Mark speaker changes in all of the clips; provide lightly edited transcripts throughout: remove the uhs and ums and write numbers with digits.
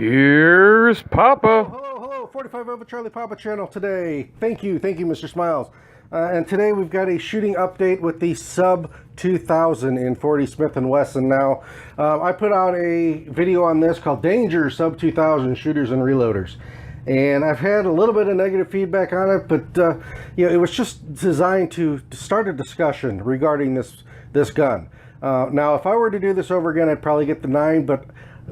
Speaker 1: Here's Papa.
Speaker 2: Hello, 45 Alpha Charlie Papa channel today. Thank you, Mr. Smiles. And today we've got a shooting update with the Sub 2000 in 40 Smith & Wesson. Now, I put out a video on this called Danger Sub 2000 Shooters and Reloaders. And I've had a little bit of negative feedback on it, but it was just designed to start a discussion regarding this gun. Now, if I were to do this over again, I'd probably get the 9, but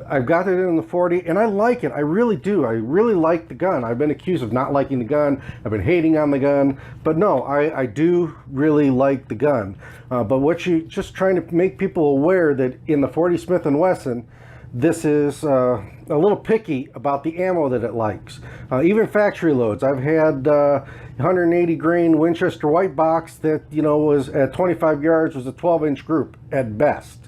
Speaker 2: I've got it in the 40, and I like it. I really do. I really like the gun. I've been accused of not liking the gun. I've been hating on the gun, but no, I do really like the gun. But what you just trying to make people aware that in the 40 Smith & Wesson, this is a little picky about the ammo that it likes. Even factory loads. I've had 180 grain Winchester white box that was at 25 yards was a 12-inch group at best.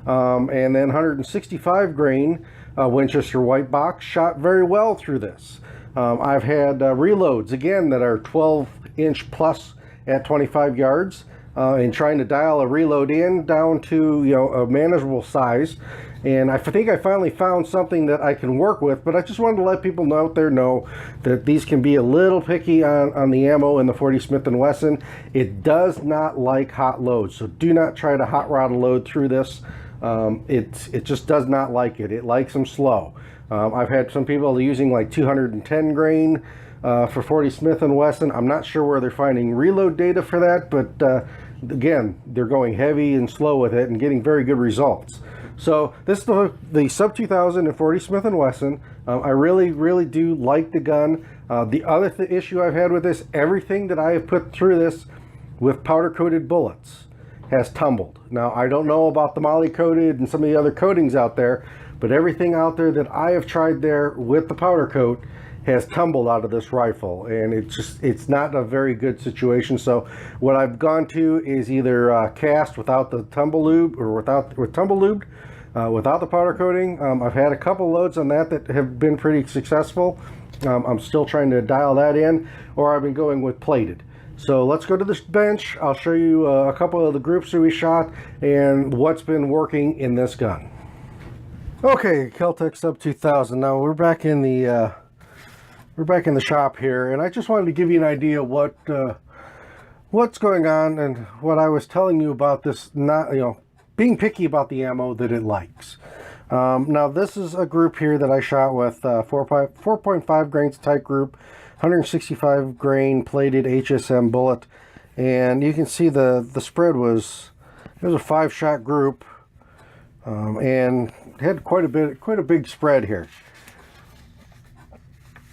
Speaker 2: And then 165 grain Winchester white box shot very well through this. I've had reloads again that are 12-inch plus at 25 yards, and trying to dial a reload in down to a manageable size. And I think I finally found something that I can work with, but I just wanted to let people out there know that these can be a little picky on the ammo in the 40 Smith & Wesson. It does not like hot loads, so do not try to hot rod a load through this. It just does not like it. It likes them slow. I've had some people using like 210 grain for 40 Smith & Wesson. I'm not sure where they're finding reload data for that, but again, they're going heavy and slow with it and getting very good results. So this is the Sub 2000 and 40 Smith & Wesson. I really do like the gun. The other issue I've had with this, everything that I have put through this with powder coated bullets has tumbled. Now, I don't know about the moly coated and some of the other coatings out there, but everything out there that I have tried there with the powder coat has tumbled out of this rifle, and it's not a very good situation. So what I've gone to is either cast without the tumble lube or with tumble lubed, without the powder coating. I've had a couple loads on that have been pretty successful. I'm still trying to dial that in, or I've been going with plated. So let's go to this bench. I'll show you a couple of the groups that we shot and what's been working in this gun. Okay, Kel-Tec Sub 2000. Now we're back in the shop here, and I just wanted to give you an idea what's going on and what I was telling you about this, not being picky about the ammo that it likes. Now this is a group here that I shot with 4.5 grains tight group, 165 grain plated HSM bullet, and you can see the spread was, it was a 5-shot group, and had quite a big spread here.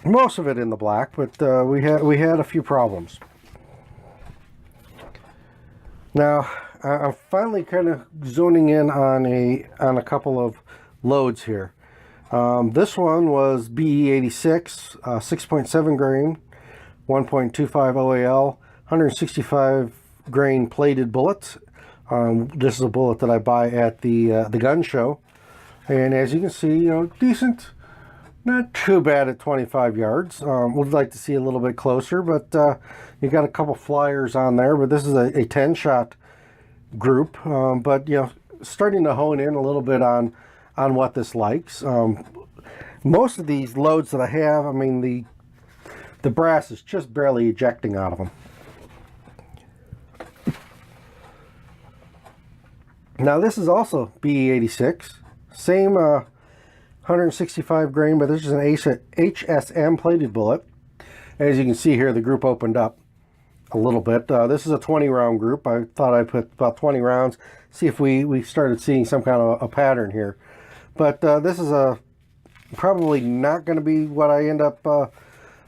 Speaker 2: Most of it in the black, but we had a few problems. Now I'm finally kind of zoning in on a couple of loads here. This one was BE86, 6.7 grain, 1.25 OAL, 165 grain plated bullets. This is a bullet that I buy at the gun show, and as you can see, decent. Not too bad at 25 yards. Would like to see a little bit closer, but you got a couple flyers on there. But this is a 10-shot group. But starting to hone in a little bit on what this likes. Most of these loads that I have, I mean, the brass is just barely ejecting out of them. Now this is also BE86, same 165 grain, but this is an HSM plated bullet. As you can see here, the group opened up a little bit. This is a 20 round group. I thought I'd put about 20 rounds, see if we started seeing some kind of a pattern here. But this is probably not going to be what I end up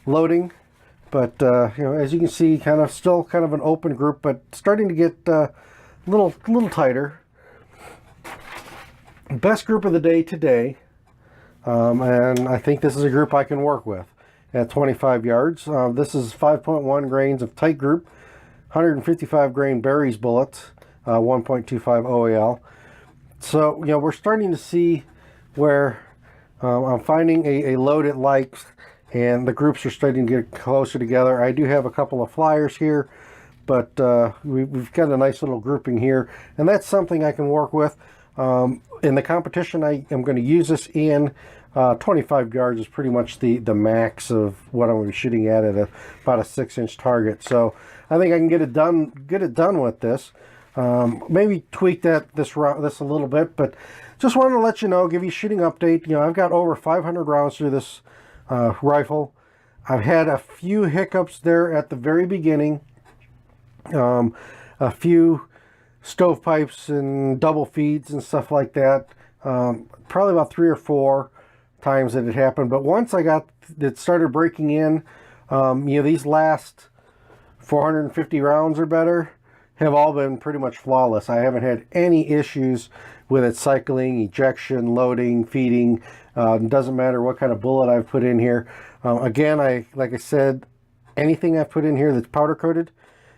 Speaker 2: loading. But as you can see, still kind of an open group, but starting to get a little tighter. Best group of the day today, and I think this is a group I can work with at 25 yards. This is 5.1 grains of tight group, 155 grain berries bullets, 1.25 OAL. So we're starting to see where I'm finding a load it likes, and the groups are starting to get closer together. I do have a couple of flyers here, but we've got a nice little grouping here, and that's something I can work with. In the competition I am going to use this in, 25 yards is pretty much the max of what I'm going to be shooting at about a 6-inch target. So I think I can get it done with this. Maybe tweak this a little bit, but just wanted to let you know, give you a shooting update. You know, I've got over 500 rounds through this rifle. I've had a few hiccups there at the very beginning, a few stovepipes and double feeds and stuff like that. Probably about 3 or 4 times that it happened, but once I got it started breaking in, you know, these last 450 rounds or better have all been pretty much flawless. I haven't had any issues with it cycling, ejection, loading, feeding. Doesn't matter what kind of bullet I've put in here. Again, like I said, anything I've put in here that's powder coated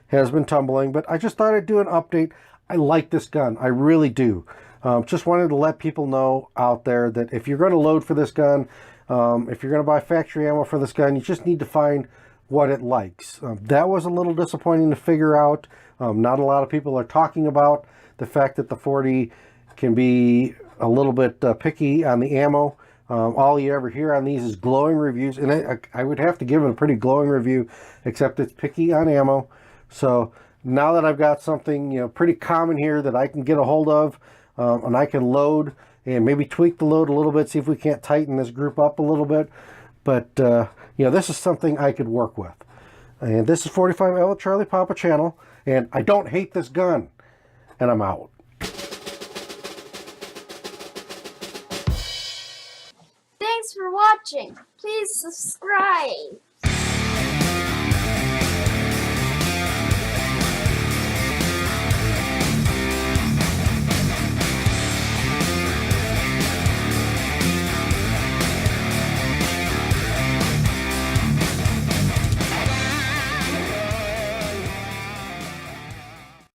Speaker 2: has been tumbling, but I just thought I'd do an update. I like this gun. I really do. Just wanted to let people know out there that if you're going to load for this gun, if you're going to buy factory ammo for this gun, you just need to find what it likes. That was a little disappointing to figure out. Not a lot of people are talking about the fact that the 40 can be a little bit picky on the ammo. All you ever hear on these is glowing reviews, and I would have to give it a pretty glowing review, except it's picky on ammo. So now that I've got something, you know, pretty common here that I can get a hold of, and I can load and maybe tweak the load a little bit, see if we can't tighten this group up a little bit. But you know, this is something I could work with. And this is 45 Alpha Charlie Papa channel, and I don't hate this gun. And I'm out.
Speaker 1: Thanks for watching. Please subscribe.